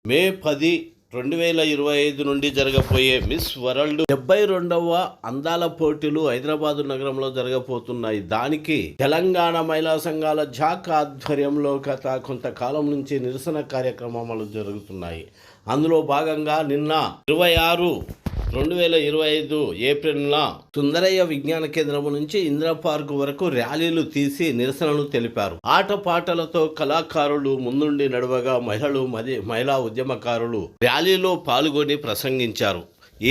మే 10, 2025 నుండి జరగబోయే miss world 72వ అందాల పోటీలు హైదరాబాదు నగరంలో జరగబోతున్నాయి. దానికి తెలంగాణ మహిళా సంఘాల జాక్ ఆధ్వర్యంలో గత కొంతకాలం నుంచి నిరసన కార్యక్రమాలు జరుగుతున్నాయి. అందులో భాగంగా నిన్న 26/2025 ఏప్రిల్న సుందరయ్య విజ్ఞాన కేంద్రం నుంచి ఇందిరా పార్క్ వరకు ర్యాలీలు తీసి నిరసనలు తెలిపారు. ఆటపాటలతో కళాకారులు ముందుండి నడవగా మహిళా ఉద్యమకారులు ర్యాలీలో పాల్గొని ప్రసంగించారు.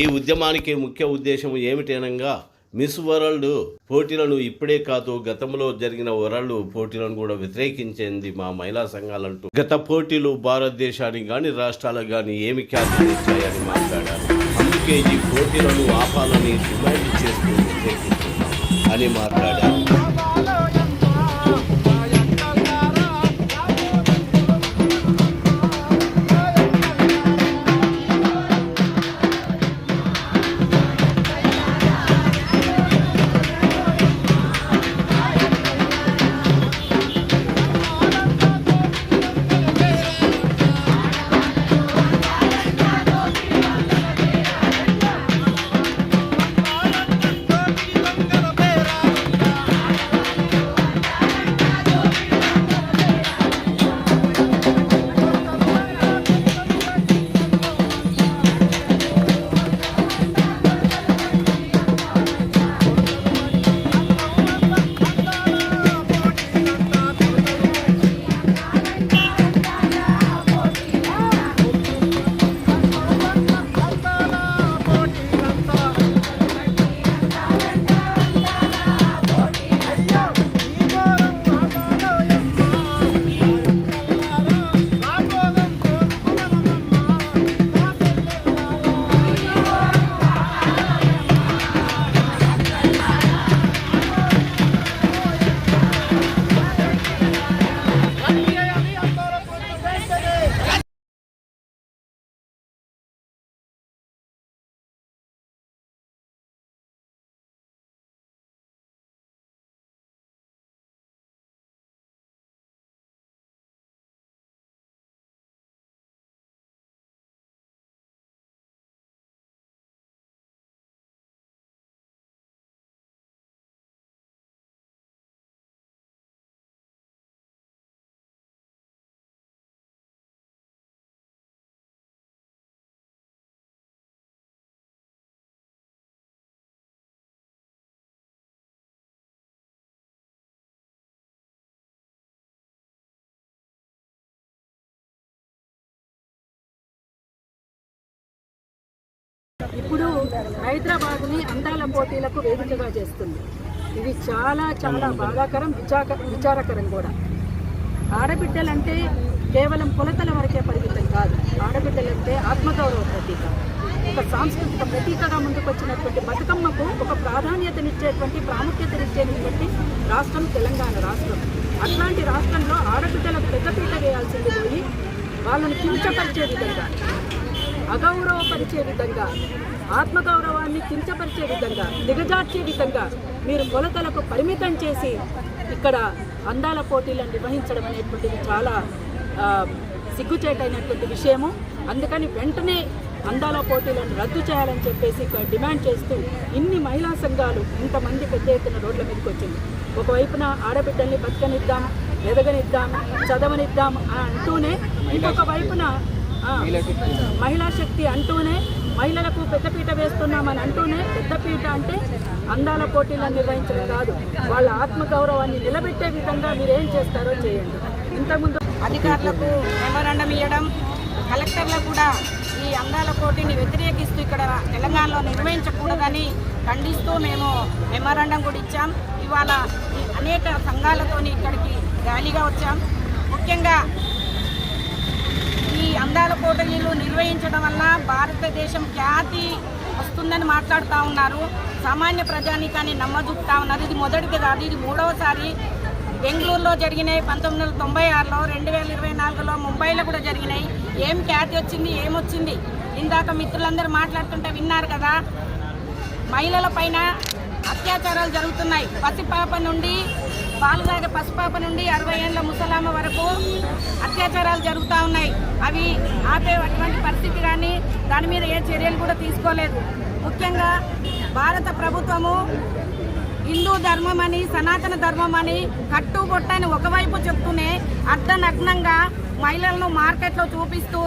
ఈ ఉద్యమానికి ముఖ్య ఉద్దేశం ఏమిటనగా మిస్ వరల్డ్ పోటీలను ఇప్పుడే కాదు గతంలో జరిగిన వరల్డ్ పోటీలను కూడా వ్యతిరేకించింది మా మహిళా సంఘాలంటూ గత పోటీలు భారతదేశానికి కానీ రాష్ట్రాలకు కానీ ఏమి ఖ్యాతి తెచ్చాయని మాట్లాడారు. అందుకే ఈ పోటీలను ఆపాలని డిమాండ్ చేస్తూ వ్యతిరేకిస్తున్నాం అని మాట్లాడారు. ఇప్పుడు హైదరాబాద్ని అందాల పోటీలకు వేదికగా చేస్తుంది. ఇది చాలా చాలా బాధాకరం, విచారకరం కూడా. ఆడబిడ్డలంటే కేవలం కొలతల వరకే పరిమితం కాదు. ఆడబిడ్డలంటే ఆత్మగౌరవ ప్రతీక, ఒక సాంస్కృతిక ప్రతీకగా ముందుకొచ్చినటువంటి బతుకమ్మకు ఒక ప్రాముఖ్యతనిచ్చేటువంటి రాష్ట్రం తెలంగాణ రాష్ట్రం. అట్లాంటి రాష్ట్రంలో ఆడబిడ్డలకు పెద్దపీట వేయాల్సింది పోయి వాళ్ళని కించపరిచే విధంగా, అగౌరవపరిచే విధంగా, ఆత్మగౌరవాన్ని కించపరిచే విధంగా, దిగజార్చే విధంగా మీరు కొలతలకు పరిమితం చేసి ఇక్కడ అందాల పోటీలను నిర్వహించడం అనేటువంటిది చాలా సిగ్గుచేటైనటువంటి విషయము. అందుకని వెంటనే అందాల పోటీలను రద్దు చేయాలని చెప్పేసి డిమాండ్ చేస్తూ ఇన్ని మహిళా సంఘాలు ఇంతమంది పెద్ద ఎత్తున రోడ్ల మీదకి వచ్చింది. ఒకవైపున ఆడబిడ్డల్ని బతకనిద్దాం, ఎదగనిద్దాం, చదవనిద్దాం అని అంటూనే, ఇంకొక వైపున మహిళా శక్తి అంటూనే, మహిళలకు పెద్దపీట వేస్తున్నామని అంటూనే, పెద్దపీట అంటే అందాల పోటీలను నిర్వహించడం కాదు, వాళ్ళ ఆత్మగౌరవాన్ని నిలబెట్టే విధంగా మీరేం చేస్తారో చేయండి. ఇంతకుముందు అధికారులకు మెమోరాండం ఇవ్వడం, కలెక్టర్లకు కూడా ఈ అందాల పోటీని వ్యతిరేకిస్తూ ఇక్కడ తెలంగాణలో నిర్వహించకూడదని ఖండిస్తూ మేము మెమోరాండం కూడా ఇచ్చాం. ఇవాళ అనేక సంఘాలతోని ఇక్కడికి ర్యాలీగా వచ్చాం. ముఖ్యంగా ఈ అందాల పోటీలు నిర్వహించడం వల్ల భారతదేశం ఖ్యాతి వస్తుందని మాట్లాడుతూ ఉన్నారు. సామాన్య ప్రజానీకాన్ని నమ్మజూపుతా ఉన్నారు. ఇది మొదటిది కాదు, ఇది మూడవసారి. బెంగళూరులో జరిగినాయి 1996లో, 2024లో ముంబైలో కూడా జరిగినాయి. ఏం ఖ్యాతి వచ్చింది, ఏమొచ్చింది? ఇందాక మిత్రులందరూ మాట్లాడుతుంటే విన్నారు కదా. మహిళల పైన అత్యాచారాలు జరుగుతున్నాయి. పసిపాప నుండి పాలు తాగే పసిపాప నుండి 60 ఏళ్ళ ముసలామ వరకు అత్యాచారాలు జరుగుతూ ఉన్నాయి. అవి ఆపేటువంటి పరిస్థితి కానీ దాని మీద ఏ చర్యలు కూడా తీసుకోలేదు. ముఖ్యంగా భారత ప్రభుత్వము హిందూ ధర్మం అని, సనాతన ధర్మం అని కట్టుబొట్టని ఒకవైపు చెప్తూనే అర్ధనగ్నంగా మహిళలను మార్కెట్లో చూపిస్తూ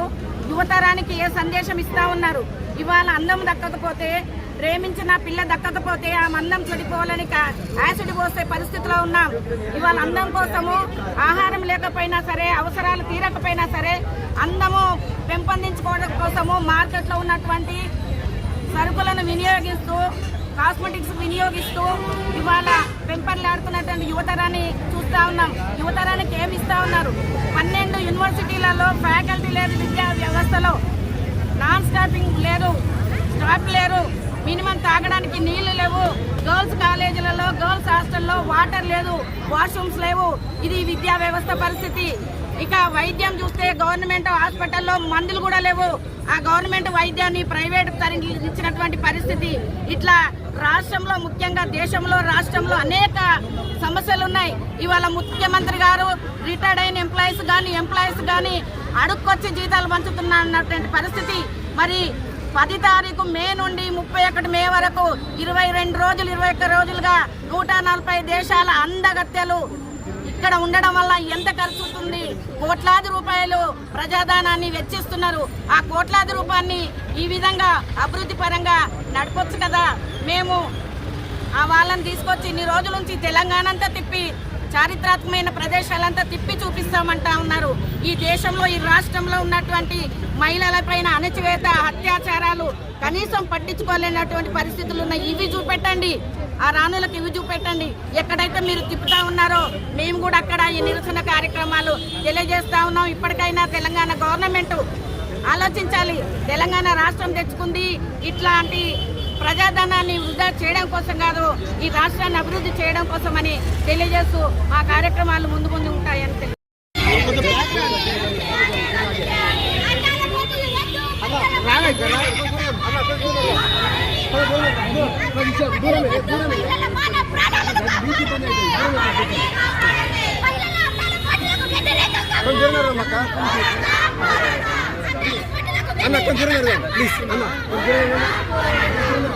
యువతరానికి ఏ సందేశం ఇస్తా ఉన్నారు. ఇవాళ అందం దక్కకపోతే, ప్రేమించిన పిల్ల దక్కకపోతే ఆ మందం చెడిపోవాలని యాసిడ్ పోసే పరిస్థితిలో ఉన్నాం. ఇవాళ అందం కోసము ఆహారం లేకపోయినా సరే, అవసరాలు తీరకపోయినా సరే, అందము పెంపొందించుకోవడం కోసము మార్కెట్లో ఉన్నటువంటి సరుకులను వినియోగిస్తూ, కాస్మెటిక్స్ వినియోగిస్తూ ఇవాళ పెంపర్లాడుతున్నటువంటి యువతరాన్ని చూస్తూ ఉన్నాం. యువతరానికి ఏమి ఇస్తూ ఉన్నారు? 12 యూనివర్సిటీలలో ఫ్యాకల్టీ లేదు, విద్యా వ్యవస్థలో నాన్ స్టాపింగ్ లేదు, స్టాఫ్ లేరు, మినిమం తాగడానికి నీళ్లు లేవు, గర్ల్స్ కాలేజీలలో, గర్ల్స్ హాస్టల్లో వాటర్ లేదు, వాష్రూమ్స్ లేవు. ఇది విద్యా వ్యవస్థ పరిస్థితి. ఇక వైద్యం చూస్తే గవర్నమెంట్ హాస్పిటల్లో మందులు కూడా లేవు. ఆ గవర్నమెంట్ వైద్యాన్ని ప్రైవేట్ తరలించినటువంటి పరిస్థితి. ఇట్లా రాష్ట్రంలో, ముఖ్యంగా దేశంలో, రాష్ట్రంలో అనేక సమస్యలు ఉన్నాయి. ఇవాళ ముఖ్యమంత్రి గారు రిటైర్డ్ అయిన ఎంప్లాయీస్ కానీ అడుక్కొచ్చి జీతాలు పంచుతున్నటువంటి పరిస్థితి. మరి 10 తారీఖు మే నుండి 31 మే వరకు 21 రోజులుగా 140 దేశాల అందగత్యలు ఇక్కడ ఉండడం వల్ల ఎంత ఖర్చు అవుతుంది? కోట్లాది రూపాయలు ప్రజాధనాన్ని వెచ్చిస్తున్నారు. ఆ కోట్లాది రూపాయన్ని ఈ విధంగా అభివృద్ధి పరంగా నడపొచ్చు కదా. మేము ఆ వాళ్ళని తీసుకొచ్చి ఇన్ని రోజుల నుంచి తెలంగాణ అంతా తిప్పి, చారిత్రాత్మకమైన ప్రదేశాలంతా తిప్పి చూపిస్తామంటా ఉన్నారు. ఈ దేశంలో, ఈ రాష్ట్రంలో ఉన్నటువంటి మహిళలపైన అణచివేత, అత్యాచారాలు కనీసం పట్టించుకోలేనటువంటి పరిస్థితులు ఉన్నాయి. ఇవి చూపెట్టండి, ఆ రాణులకు ఇవి చూపెట్టండి. ఎక్కడైతే మీరు తిప్పుతా ఉన్నారో మేము కూడా అక్కడ ఈ నిరసన కార్యక్రమాలు తెలియజేస్తా ఉన్నాం. ఇప్పటికైనా తెలంగాణ గవర్నమెంట్ ఆలోచించాలి. తెలంగాణ రాష్ట్రం తెచ్చుకుంది ఇట్లాంటి ప్రజాధనాన్ని వృధా చేయడం కోసం కాదు, ఈ రాష్ట్రాన్ని అభివృద్ధి చేయడం కోసం అని తెలియజేస్తూ ఆ కార్యక్రమాలు ముందు ఉంటాయని తెలియదు. అన్న కొంచెం ప్లీజ్ అన్న